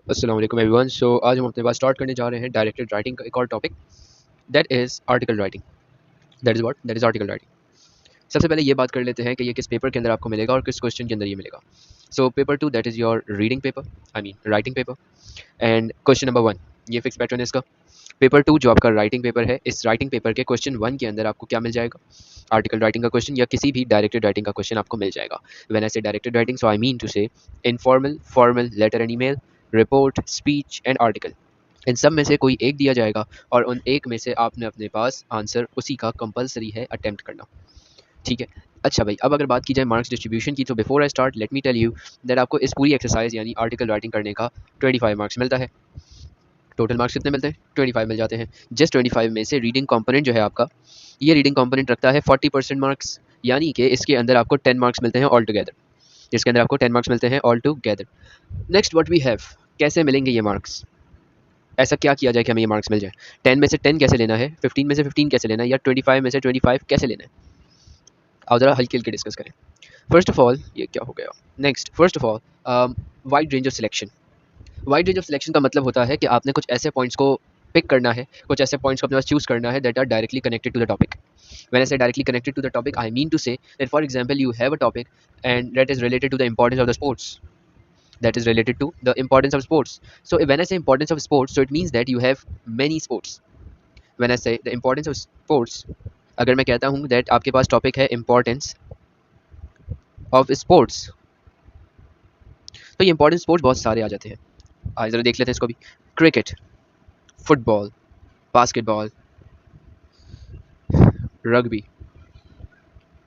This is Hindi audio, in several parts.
अस्सलाम वालेकुम एवरीवन। सो आज हम अपने पास स्टार्ट करने जा रहे हैं डायरेक्टेड राइटिंग का एक और topic, that is article writing. That is article writing. सबसे पहले ये बात कर लेते हैं कि ये किस पेपर के अंदर आपको मिलेगा और किस क्वेश्चन के अंदर ये मिलेगा। So paper 2 that is your reading paper, I mean writing paper. And question number 1 ये फिक्स पैटर्न है इसका। पेपर 2 जो आपका राइटिंग पेपर है, इस राइटिंग पेपर के क्वेश्चन 1 के अंदर आपको क्या मिल जाएगा? आर्टिकल राइटिंग का क्वेश्चन या किसी भी डायरेक्टेड राइटिंग का क्वेश्चन आपको मिल जाएगा। When I say directed writing, so I mean to say informal, formal, letter and email, report, speech and article. इन सब में से कोई एक दिया जाएगा और उन एक में से आपने अपने पास आंसर उसी का कंपलसरी है अटेम्प्ट करना। ठीक है। अच्छा भाई, अब अगर बात की जाए मार्क्स डिस्ट्रीब्यूशन की, तो before I start let me tell you that आपको इस पूरी एक्सरसाइज यानी आर्टिकल राइटिंग करने का 25 मार्क्स मिलता है। टोटल मार्क्स कितने मिलते हैं? 25 मिल जाते हैं। जिस 25 में से रीडिंग कंपोनेंट जो है आपका, ये रीडिंग कंपोनेंट रखता है 40% मार्क्स, यानी कि इसके अंदर आपको 10 मार्क्स मिलते हैं ऑल टुगेदर। इसके अंदर आपको 10 मार्क्स मिलते हैं all together. Next what we have, कैसे मिलेंगे ये मार्क्स? ऐसा क्या किया जाए कि हमें ये मार्क्स मिल जाए? 10 में से 10 कैसे लेना है, 15 में से 15 कैसे लेना है, या 25 में से 25 कैसे लेना है? आओ ज़रा हल्के हल्के डिस्कस करें। फर्स्ट ऑफ ऑल, ये क्या हो गया? Next, first of all wide range of selection. Wide range of selection का मतलब होता है कि आपने कुछ ऐसे पॉइंट्स को पिक करना है, कुछ ऐसे पॉइंट्स को अपने पास चूज करना है that are directly connected to the topic. When I say directly connected to the topic, I mean to say that, for example, you have a topic and that is related to the importance of the sports. That is related to the importance of sports. So when I say importance of sports, so it means that you have many sports. When I say the importance of sports, अगर मैं कहता हूँ that आपके पास टॉपिक है importance of sports, तो ये इंपॉर्टेंट स्पोर्ट्स बहुत सारे आ जाते हैं। आज ज़रा देख लेते हैं इसको भी। Cricket, football, basketball, rugby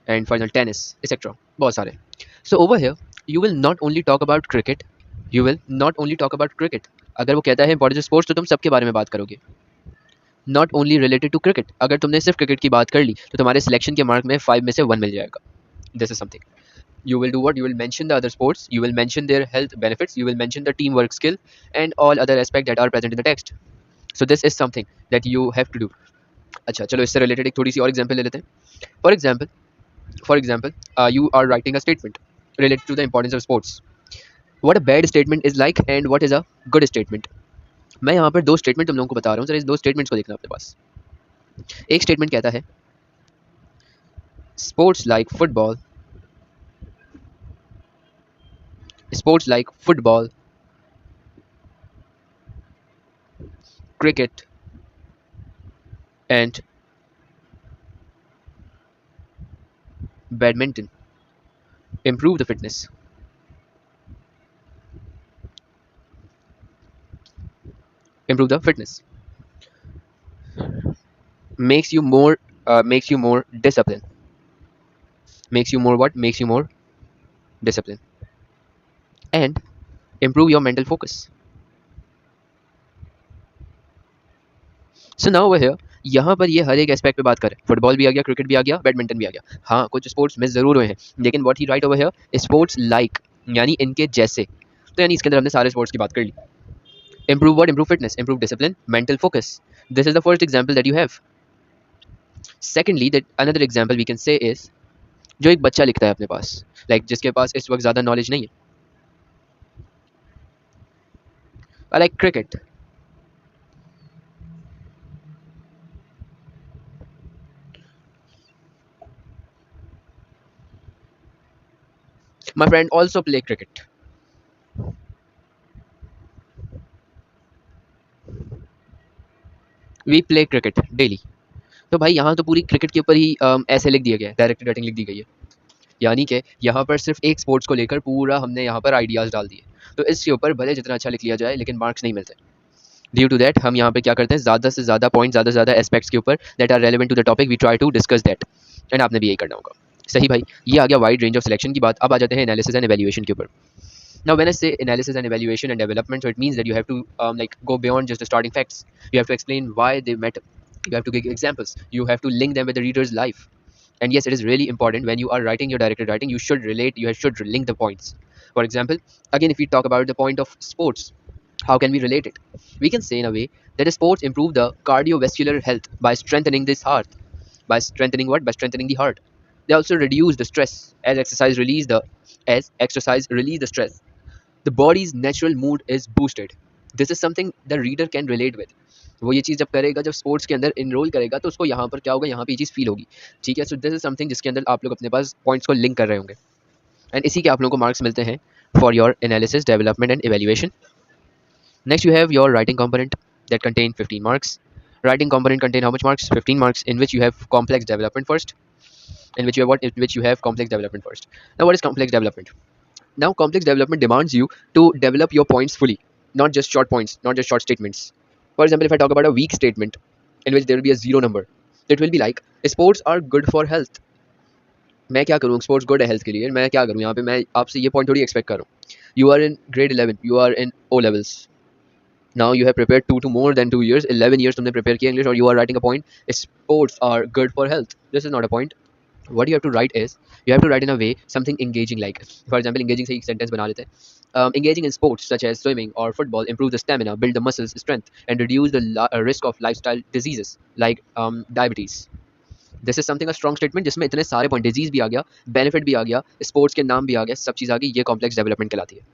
and final tennis etcetera, बहुत सारे। So over here you will not only talk about cricket, you will not only talk about cricket. अगर वो कहता है इंपॉर्टेंट स्पोर्ट्स, तो तुम सबके बारे में बात करोगे, not only related to cricket. अगर तुमने सिर्फ क्रिकेट की बात कर ली तो तुम्हारे सिलेक्शन के मार्क में 5 में से 1 मिल जाएगा। This is something you will do. What you will mention the other sports, you will mention their health benefits, you will mention the teamwork skill and all other aspects that are present in the text. So this is something that you have to do. अच्छा चलो, इससे रिलेटेड एक थोड़ी सी और एग्जांपल ले लेते हैं। For example you are writing a statement related to the importance of sports. What a bad statement is like and what is a good statement. मैं यहाँ पर दो स्टेटमेंट तुम लोगों को बता रहा हूँ, जरा इस दो स्टेटमेंट्स को देखना अपने पास। एक स्टेटमेंट कहता है sports like football, sports like football, cricket, and badminton improve the fitness, improve the fitness, makes you more disciplined, makes you more what? Makes you more disciplined, and improve your mental focus. So now over here, यहाँ पर ये हर एक एस्पेक्ट पे बात करें, फुटबॉल भी आ गया, क्रिकेट भी आ गया, बैडमिंटन भी आ गया। हाँ, कुछ स्पोर्ट्स मिस जरूर हुए हैं, लेकिन what he right over here, sports like, यानी इनके जैसे। तो यानी इसके अंदर हमने सारे स्पोर्ट्स की बात कर ली। Improve what? Improve fitness, improve discipline, mental focus. This is the first example that you have. Secondly, that another example we can say is जो एक बच्चा लिखता है अपने पास, like जिसके पास इस वक्त ज़्यादा नॉलेज नहीं है। I like cricket. My friend also play cricket. We play cricket daily. तो भाई यहाँ तो पूरी क्रिकेट के ऊपर ही ऐसे लिख दिया गया है, डायरेक्ट राइटिंग लिख दी गई है। यानी कि यहाँ पर सिर्फ एक स्पोर्ट्स को लेकर पूरा हमने यहाँ पर आइडियाज़ डाल दिए। तो इसके ऊपर भले जितना अच्छा लिख लिया जाए, लेकिन मार्क्स नहीं मिलते। ड्यू टू दैट हम यहाँ पे क्या करते हैं, ज़्यादा से ज़्यादा पॉइंट, ज़्यादा से ज़्यादा एस्पेक्ट्स के ऊपर that are relevant to the topic, we try to discuss that. And आपने भी यही करना होगा। सही भाई, ये आ गया वाइड रेंज ऑफ सिलेक्शन की बात। अब आ जाते हैं एनालिसिस एंड एवेल्युएशन के ऊपर। Now, when I say analysis and evaluation and development, so it means that you have to like go beyond just the starting facts. You have to explain why they matter. You have to give examples. You have to link them with the reader's life. And yes, it is really important when you are writing your directed writing. You should relate. You should link the points. For example, again, if we talk about the point of sports, how can we relate it? We can say in a way that sports improve the cardiovascular health by strengthening this heart. By strengthening what? By strengthening the heart. They also reduce the stress as exercise release the stress. The bodies natural mood is boosted. This is something the reader can relate with. वो ये चीज़ जब करेगा, जब स्पोर्ट्स के अंदर इनरोल करेगा, तो उसको यहाँ पर क्या होगा, यहाँ पे ये चीज़ फील होगी। ठीक है, सो दिस इज समथिंग जिसके अंदर आप लोग अपने पास पॉइंट्स को लिंक कर रहे होंगे, एंड इसी के आप लोगों को मार्क्स मिलते हैं for your analysis, development and evaluation. Next, you have your writing component that contain 15 marks. Writing component contain how much marks? 15 marks, in which you have complex development first. In which you have what? In which you have complex development first. Now, what is complex development? Now, complex development demands you to develop your points fully, not just short points, not just short statements. For example, if I talk about a weak statement in which there will be a zero number, it will be like sports are good for health. मैं क्या करूँ, स्पोर्ट्स गुड है हेल्थ के लिए, मैं क्या करूँ यहाँ पे, मैं आपसे ये पॉइंट थोड़ी एक्सपेक्ट कर रहा हूँ। You are in grade 11, you are in O levels, now you have prepared two to more than 2 years, 11 years तुमने prepare किया English, और you are writing a point, sports are good for health. This is not a point. What you have to write is, you have to write in a way something engaging, like for example engaging से एक sentence बना लेते हैं, engaging in sports such as swimming or football improve the stamina, build the muscles strength, and reduce the risk of lifestyle diseases like diabetes. This is something a strong statement जिसमें इतने सारे point, disease भी आ गया, benefit भी आ गया, sports के नाम भी आ गया, सब चीज़ आ गई, ये complex development कहलाती है।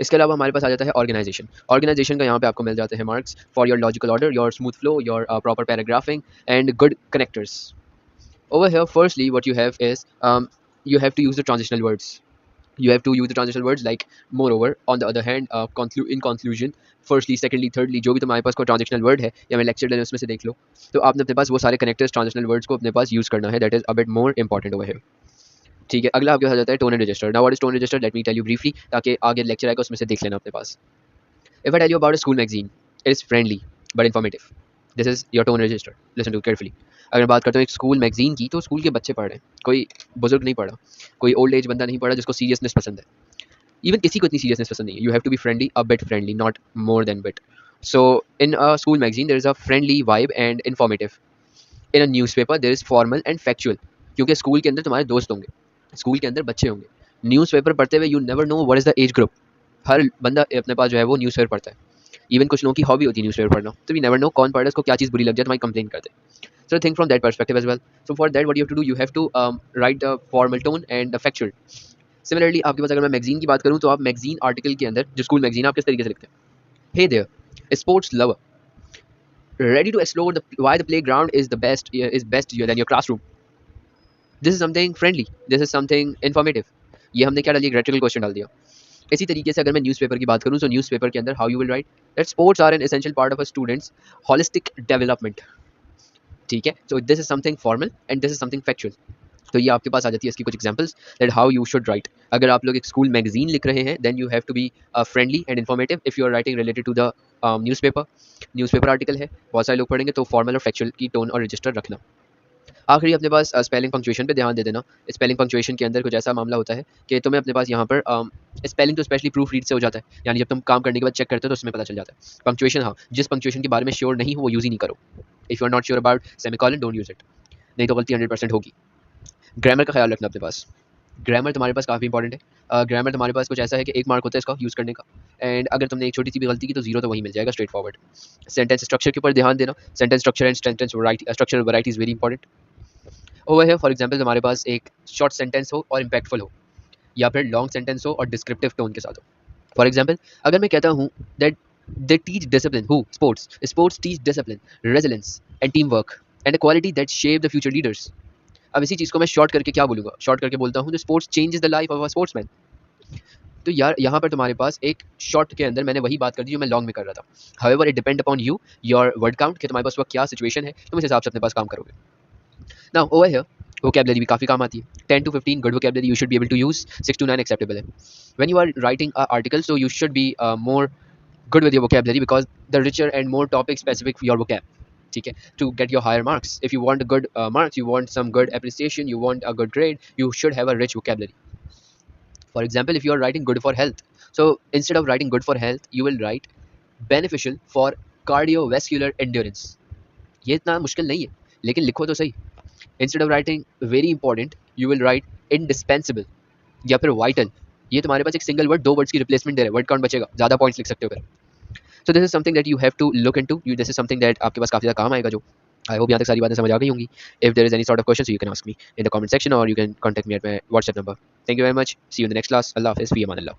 इसके अलावा हमारे पास आ जाता है ऑर्गेनाइजेशन। ऑर्गेनाइजेशन का यहाँ पे आपको मिल जाते हैं marks for your logical order, your smooth flow, your proper paragraphing and good connectors. Over here firstly what you have is you have to use the transitional words. You have to use the transitional words like moreover, on the other hand, in conclusion, firstly, secondly, thirdly, जो भी तुम्हारे पास कोई ट्रांजिशनल वर्ड है या मैं लेक्चर लेने उसमें से देख लो, तो आपने अपने पास वो सारे कनेक्टर्स ट्रांजिशनल वर्ड्स को अपने पास यूज़ करना है। That is a bit more important over here. ठीक है, अगला आपके पास आ जाता है tone and register. Now what is tone register, let me tell you briefly, ताकि आगे लेक्चर आएगा उसमें से देख लेना अपने पास। If I tell you about a school magazine, it is friendly but informative, this is your tone register, listen to carefully. अगर बात करता हूँ एक स्कूल मैगजीन की, तो स्कूल के बच्चे पढ़ रहे हैं, कोई बुजुर्ग नहीं पढ़ा, कोई ओल्ड एज बंदा नहीं पढ़ा जिसको सीरियसनेस पसंद है। इवन किसी को इतनी सीरियसनेस पसंद नहीं है। You have to be friendly, a bit friendly, not more than bit. So in a school magazine there is a friendly vibe and informative. In a newspaper there is formal and factual, क्योंकि स्कूल के अंदर तुम्हारे दोस्त होंगे, स्कूल के अंदर बच्चे होंगे। न्यूज़पेपर पढ़ते हुए you never know what is the age group. हर बंदा अपने पास जो है वो न्यूज़पेपर पढ़ता है। इवन कुछ लोगों की हॉबी होती है न्यूज़पेपर पढ़ना, तो वी नेवर नो कौन पढ़ रहा है, उसको क्या चीज़ बुरी लग जाए, तुम्हारी कंप्लेन कर दे। So think from that perspective as well. So for that, what you have to do, you have to write the formal tone and the factual. Similarly, आपके पास अगर मैं मैगजीन की बात करूँ, तो आप मैगजीन आर्टिकल के अंदर जो स्कूल मैगजीन आप किस तरीके से लिखते हैं? Hey there, a sports lover, ready to explore why the playground is best than your classroom. This is something friendly. This is something informative. ये हमने क्या डाल दिया, रेटोरिकल क्वेश्चन डाल दिया। इसी तरीके से अगर मैं न्यूज़पेपर की बात करूँ, तो न्यूज़पेपर के अंदर how you will write that sports are an essential part of a students holistic development. ठीक है, so this is something formal and this is something factual. तो ये आपके पास आ जाती है इसकी कुछ examples that how you should write. अगर आप लोग एक स्कूल मैगजीन लिख रहे हैं, then you have to be friendly and informative. If you are writing related to the newspaper article है, बहुत सारे लोग पढ़ेंगे, तो फॉर्मल और फैक्चुअल की टोन और रजिस्टर रखना। आखिरी अपने पास स्पेलिंग पंक्चुएशन पे ध्यान दे देना। स्पेलिंग पंक्चुएशन के अंदर कुछ ऐसा मामला होता है कि तुम्हें अपने पास यहाँ पर स्पेलिंग तो स्पेशली प्रूफ रीड से हो जाता है, यानी जब तुम काम करने के बाद चेक करते हो तो उसमें पता चल जाता है। पंक्चुएशन, हाँ, जिस पंक्चुएशन के बारे में श्योर नहीं हो वो यूज़ ही नहीं करो। If you are not sure about semicolon, don't use it, नहीं तो गलती 100% होगी। ग्रामर का ख्याल रखना अपने पास। ग्रामर तुम्हारे पास काफ़ी इंपॉर्टेंट है। ग्रामर तुम्हारे पास कुछ ऐसा है कि 1 मार्क होता है इसका यूज़ करने का, एंड अगर तुमने एक छोटी सी भी गलती की तो 0 तो वहीं मिल जाएगा, स्ट्रेट फॉरवर्ड। सेंटेंस स्ट्रक्चर के ऊपर ध्यान देना। Sentence structure and sentence structural variety is very important. Over here for example तुम्हारे पास एक शॉर्ट सेंटेंस हो और इम्पैक्टफुल हो, या फिर लॉन्ग सेंटेंस हो और डिस्क्रिप्टिव टोन के साथ हो। फॉर एग्जांपल अगर मैं कहता हूँ that they teach discipline, who, sports teach discipline, resilience and team work and the quality that shape the future leaders. अब इसी चीज़ को मैं शॉर्ट करके क्या बोलूँगा, शॉर्ट करके बोलता हूँ, the sports changes the life of a sportsman. तो यार यहाँ पर तुम्हारे पास एक शॉर्ट के अंदर मैंने वही बात कर दी जो मैं लॉन्ग में कर रहा था। However it depend upon you, your word count, कि तुम्हारे पास वक्त क्या सिचुएशन है, तुम इस हिसाब से अपने पास काम करोगे। नाउ ओवर हियर वोकैबुलरी भी काफ़ी काम आती है। 10 to 15 good vocabulary you should be able to use, 6 to 9 acceptable है। When you are writing a article, so you should be more good with your vocabulary, because the richer and more topic specific your vocab, ठीक है, to get your higher marks. If you want a good marks, you want some good appreciation, you want a good grade, you should have a rich vocabulary. For example, if you are writing good for health, so instead of writing good for health, you will write beneficial for cardiovascular endurance. ये इतना मुश्किल नहीं है, लेकिन लिखो तो सही। Instead of writing very important, you will write indispensable या फिर vital। ये तुम्हारे पास एक सिंगल वर्ड 2 वर्ड्स की रिप्लेसमेंट दे रहा है, वर्ड काउंट बचेगा, ज़्यादा पॉइंट्स लिख सकते हो फिर। So this is something that you have to look into. This is something that आपके पास काफ़ी ज़्यादा काम आएगा। जो I hope यहाँ तक सारी बातें समझ आ गई होंगी। If there is any sort of question, so you can ask me in the comment section or you can contact me at my WhatsApp number. Thank you very much. See you in the next class. Allah Hafiz. Fi Aman Allah.